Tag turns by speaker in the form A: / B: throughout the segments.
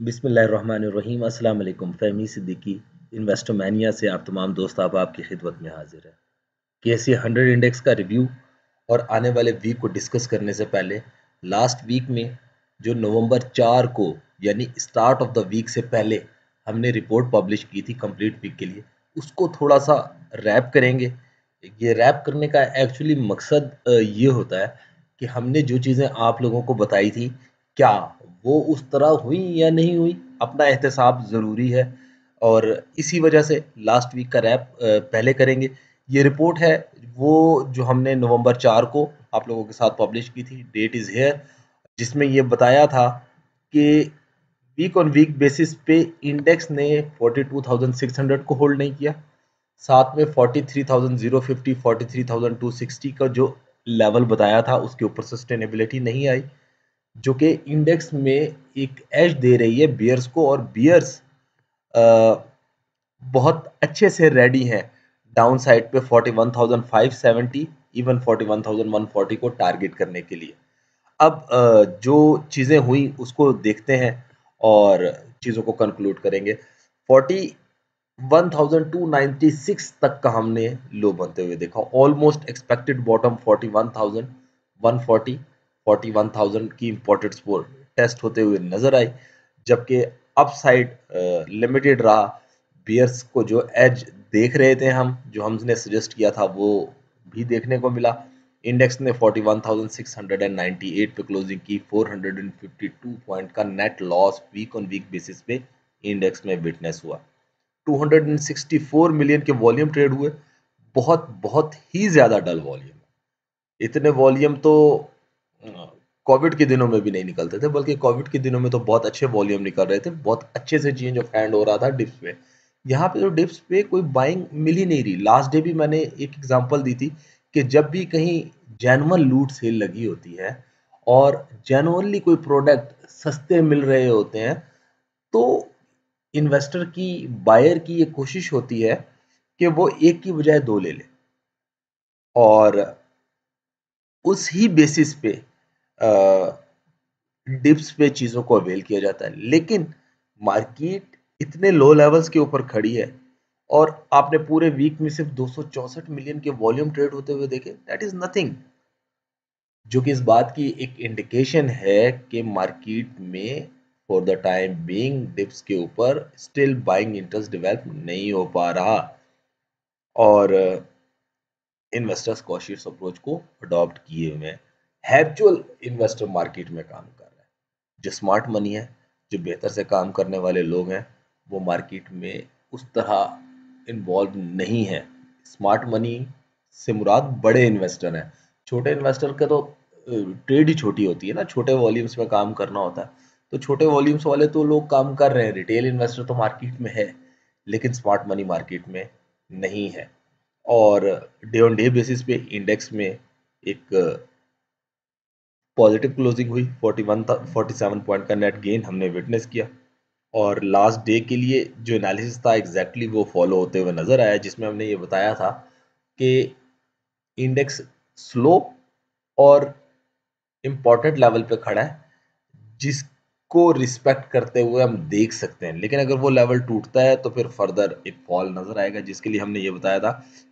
A: बिस्मिल्लाहिर्रहमानिर्रहीम। अस्सलाम वालेकुम। फ़हमी सिद्दीकी इन्वेस्टर मैनिया से आप तमाम दोस्त आप आपकी खिदमत में हाजिर है। केएसई 100 इंडेक्स का रिव्यू और आने वाले वीक को डिस्कस करने से पहले लास्ट वीक में जो नवंबर 4 को यानी स्टार्ट ऑफ द वीक से पहले हमने रिपोर्ट पब्लिश की थी कंप्लीट वीक के लिए, उसको थोड़ा सा रैप करेंगे। ये रैप करने का एक्चुअली मकसद ये होता है कि हमने जो चीज़ें आप लोगों को बताई थी, क्या वो उस तरह हुई या नहीं हुई, अपना एहतसाब ज़रूरी है। और इसी वजह से लास्ट वीक का रैप पहले करेंगे। ये रिपोर्ट है वो जो हमने नवंबर 4 को आप लोगों के साथ पब्लिश की थी, डेट इज़ हेयर, जिसमें ये बताया था कि वीक ऑन वीक बेसिस पे इंडेक्स ने 42,600 को होल्ड नहीं किया। साथ में 43,050, 43,260 का जो लेवल बताया था उसके ऊपर सस्टेनेबिलिटी नहीं आई, जो कि इंडेक्स में एक एज दे रही है बियर्स को। और बियर्स बहुत अच्छे से रेडी हैं डाउन साइड पे 41,570 इवन 41,140 को टारगेट करने के लिए। अब जो चीज़ें हुई उसको देखते हैं और चीज़ों को कंक्लूड करेंगे। 41,296 तक का हमने लो बनते हुए देखा। ऑलमोस्ट एक्सपेक्टेड बॉटम 41,140, 41,000 की इंपॉर्टेंट सपोर्ट टेस्ट होते हुए नजर आई, जबकि अपसाइड लिमिटेड रहा। बियर्स को जो एज देख रहे थे हम, जो हमने सजेस्ट किया था, वो भी देखने को मिला। इंडेक्स ने 41,698 पे क्लोजिंग की। 452 पॉइंट का net loss week on week basis पे इंडेक्स में विटनेस हुआ। 264 मिलियन के वॉल्यूम ट्रेड हुए। बहुत बहुत ही ज्यादा डल वॉल्यूम। इतने वॉल्यूम तो कोविड के दिनों में भी नहीं निकलते थे, बल्कि कोविड के दिनों में तो बहुत अच्छे वॉल्यूम निकल रहे थे, बहुत अच्छे से चेंज ऑफ हैंड हो रहा था डिप्स पे। यहाँ पे तो डिप्स पे कोई बाइंग मिल ही नहीं रही। लास्ट डे भी मैंने एक एग्जांपल दी थी कि जब भी कहीं जेन्युइन लूट सेल लगी होती है और जेन्युइनली कोई प्रोडक्ट सस्ते मिल रहे होते हैं, तो इन्वेस्टर की, बायर की ये कोशिश होती है कि वो एक की बजाय दो ले ले और उस ही बेसिस पे डिप्स पे चीज़ों को अवेल किया जाता है। लेकिन मार्केट इतने लो लेवल्स के ऊपर खड़ी है और आपने पूरे वीक में सिर्फ 264 मिलियन के वॉल्यूम ट्रेड होते हुए देखे, दैट इज नथिंग। जो कि इस बात की एक इंडिकेशन है कि मार्केट में for the time being dips के ऊपर स्टिल बाइंग इंटरेस्ट डेवलप नहीं हो पा रहा और इन्वेस्टर्स कॉशियस अप्रोच को अडॉप्ट किए हुए हैं। हैप्चुअल इन्वेस्टर मार्केट में काम कर रहा है। जो स्मार्ट मनी है, जो बेहतर से काम करने वाले लोग हैं, वो मार्केट में उस तरह इन्वॉल्व नहीं है। स्मार्ट मनी से मुराद बड़े इन्वेस्टर हैं। छोटे इन्वेस्टर का तो ट्रेड ही छोटी होती है ना, छोटे वॉल्यूम्स में काम करना होता है। तो छोटे वॉल्यूम्स वाले तो लोग काम कर रहे हैं, रिटेल इन्वेस्टर तो मार्केट में है, लेकिन स्मार्ट मनी मार्केट में नहीं है। और डे ऑन डे बेसिस पे इंडेक्स में एक पॉजिटिव क्लोजिंग हुई। 47 पॉइंट का नेट गेन हमने विटनेस किया। और लास्ट डे के लिए जो एनालिसिस था एग्जैक्टली वो फॉलो होते हुए नजर आया, जिसमें हमने ये बताया था कि इंडेक्स स्लो और इम्पोर्टेंट लेवल पे खड़ा है, जिसको रिस्पेक्ट करते हुए हम देख सकते हैं। लेकिन अगर वो लेवल टूटता है तो फिर फर्दर एक फॉल नजर आएगा, जिसके लिए हमने ये बताया था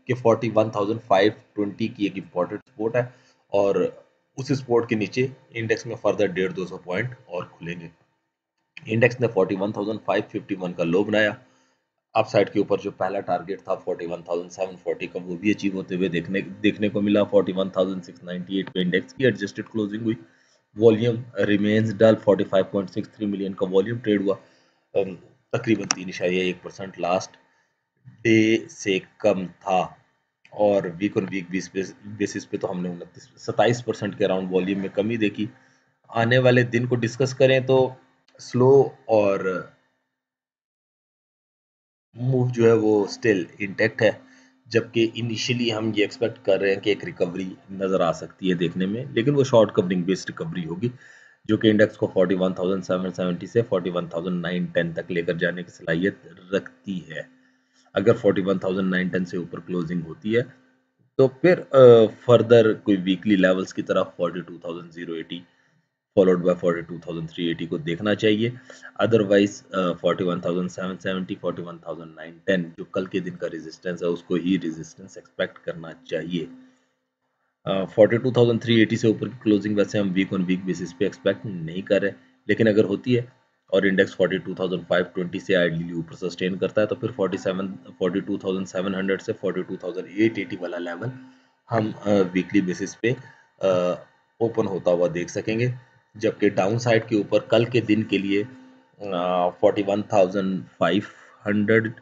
A: कि 41,520 की एक इम्पोर्टेंट सपोर्ट है और उस सपोर्ट के नीचे इंडेक्स में फर्दर 150-200 पॉइंट और खुलेंगे। इंडेक्स ने 41,551 का लो बनाया। अपसाइड के ऊपर जो पहला टारगेट था 41,740 का, वो भी अचीव होते हुए देखने को मिला। 41,698 पे इंडेक्स की एडजस्टेड क्लोजिंग हुई। वॉल्यूम रिमेन्स डल। 45.63 मिलियन का वॉल्यूम ट्रेड हुआ। तकरीबन 3.1% लास्ट डे से कम था। और वीक ऑन वीक बेसिस पे तो हमने 27% के अराउंड वॉल्यूम में कमी देखी। आने वाले दिन को डिस्कस करें तो स्लो और मूव जो है वो स्टिल इंटैक्ट है, जबकि इनिशियली हम ये एक्सपेक्ट कर रहे हैं कि एक रिकवरी नज़र आ सकती है देखने में, लेकिन वो शॉर्ट कवरिंग बेस्ड रिकवरी होगी, जो कि इंडेक्स को 41,770 से 41,910 तक लेकर जाने की सलाहियत रखती है। अगर 41,910 से ऊपर क्लोजिंग होती है तो फिर फर्दर कोई वीकली लेवल्स की तरफ 42,080, फॉलोड बाय 42,380 को देखना चाहिए। अदरवाइज 41,770, 41,910 जो कल के दिन का रेजिस्टेंस है उसको ही रेजिस्टेंस एक्सपेक्ट करना चाहिए। 42,380 से ऊपर की क्लोजिंग वैसे हम वीक ऑन वीक बेसिस पे एक्सपेक्ट नहीं कर रहे, लेकिन अगर होती है और इंडेक्स 42,520 से आइडियली ऊपर सस्टेन करता है तो फिर 42,700 से 42,880 वाला लेवल हम वीकली बेसिस पे ओपन होता हुआ देख सकेंगे। जबकि डाउन साइड के ऊपर कल के दिन के लिए 41,500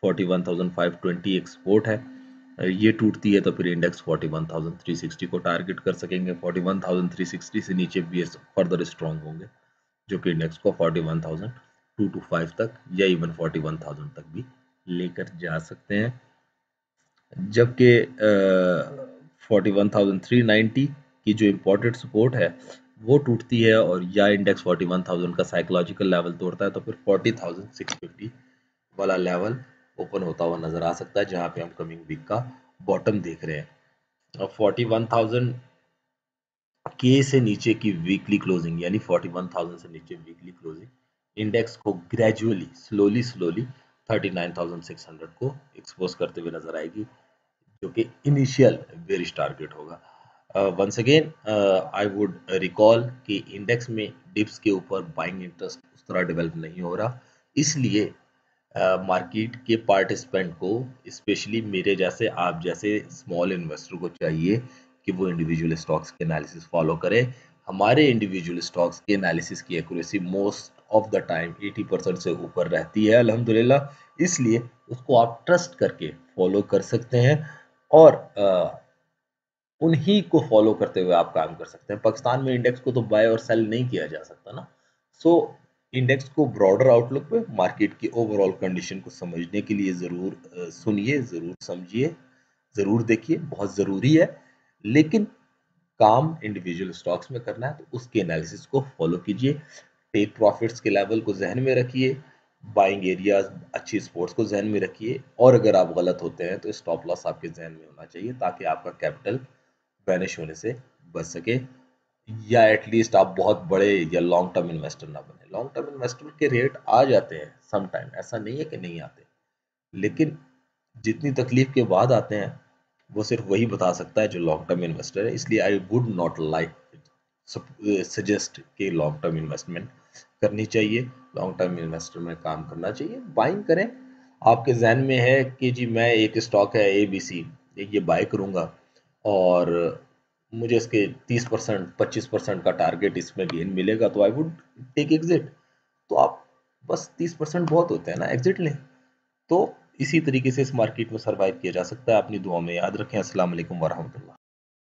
A: 41,520 एक सपोर्ट है। ये टूटती है तो फिर इंडेक्स 41,360 को टारगेट कर सकेंगे। 41,360 से नीचे भी फर्दर स्ट्रॉन्ग होंगे जो कि इंडेक्स को 41,225 तक या इवन 41,000 तक भी लेकर जा सकते हैं। जबकि 41,390 की जो इम्पोर्टेड सपोर्ट है वो टूटती है और या इंडेक्स 41,000 का साइकोलॉजिकल लेवल तोड़ता है तो फिर 40,650 वाला लेवल ओपन होता हुआ नजर आ सकता है, जहां पे हम कमिंग वीक का बॉटम देख रहे हैं। अब 41,000 के से नीचे की वीकली क्लोजिंग यानी 41,000 से नीचे वीकली क्लोजिंग इंडेक्स को ग्रेजुअली स्लोली 39,600 को एक्सपोज करते हुए नजर आएगी, जो कि इनिशियल बेरिश टारगेट होगा। Once again I would recall कि इंडेक्स में डिप्स के ऊपर बाइंग इंटरेस्ट उस तरह डेवलप नहीं हो रहा, इसलिए मार्केट के पार्टिसिपेंट को, स्पेशली मेरे जैसे आप जैसे स्मॉल इन्वेस्टर को चाहिए कि वो इंडिविजुअल स्टॉक्स के एनालिसिस फॉलो करे। हमारे इंडिविजुअल स्टॉक्स के एनालिसिस की accuracy most of the time 80% से ऊपर रहती है अल्हम्दुलिल्लाह, इसलिए उसको आप ट्रस्ट करके फॉलो कर सकते हैं और उन्हीं को फॉलो करते हुए आप काम कर सकते हैं। पाकिस्तान में इंडेक्स को तो बाय और सेल नहीं किया जा सकता ना। सो इंडेक्स को ब्रॉडर आउटलुक पे मार्केट की ओवरऑल कंडीशन को समझने के लिए ज़रूर सुनिए, ज़रूर समझिए, ज़रूर देखिए, बहुत ज़रूरी है। लेकिन काम इंडिविजुअल स्टॉक्स में करना है तो उसके एनालिसिस को फॉलो कीजिए। टेक प्रॉफिट्स के लेवल को जहन में रखिए, बाइंग एरियाज अच्छी स्पोर्ट्स को जहन में रखिए और अगर आप गलत होते हैं तो स्टॉप लॉस आपके जहन में होना चाहिए ताकि आपका कैपिटल वैनिश होने से बच सके, या एटलीस्ट आप बहुत बड़े या लॉन्ग टर्म इन्वेस्टर ना बने। लॉन्ग टर्म इन्वेस्टर के रेट आ जाते हैं सम टाइम, ऐसा नहीं है कि नहीं आते, लेकिन जितनी तकलीफ के बाद आते हैं वो सिर्फ वही बता सकता है जो लॉन्ग टर्म इन्वेस्टर है। इसलिए I would not like suggest कि लॉन्ग टर्म इन्वेस्टमेंट करनी चाहिए, लॉन्ग टर्म इन्वेस्टर में काम करना चाहिए। बाइंग करें, आपके जहन में है कि जी मैं एक स्टॉक है ABC, ये बाय करूंगा और मुझे इसके 30% 25% का टारगेट इसमें गेन मिलेगा तो आई वुड टेक एग्जिट। तो आप बस 30% बहुत होते हैं ना, एग्जिट लें। तो इसी तरीके से इस मार्केट में सरवाइव किया जा सकता है। अपनी दुआ में याद रखें। अस्सलाम वालेकुम वरहमतुल्लाह।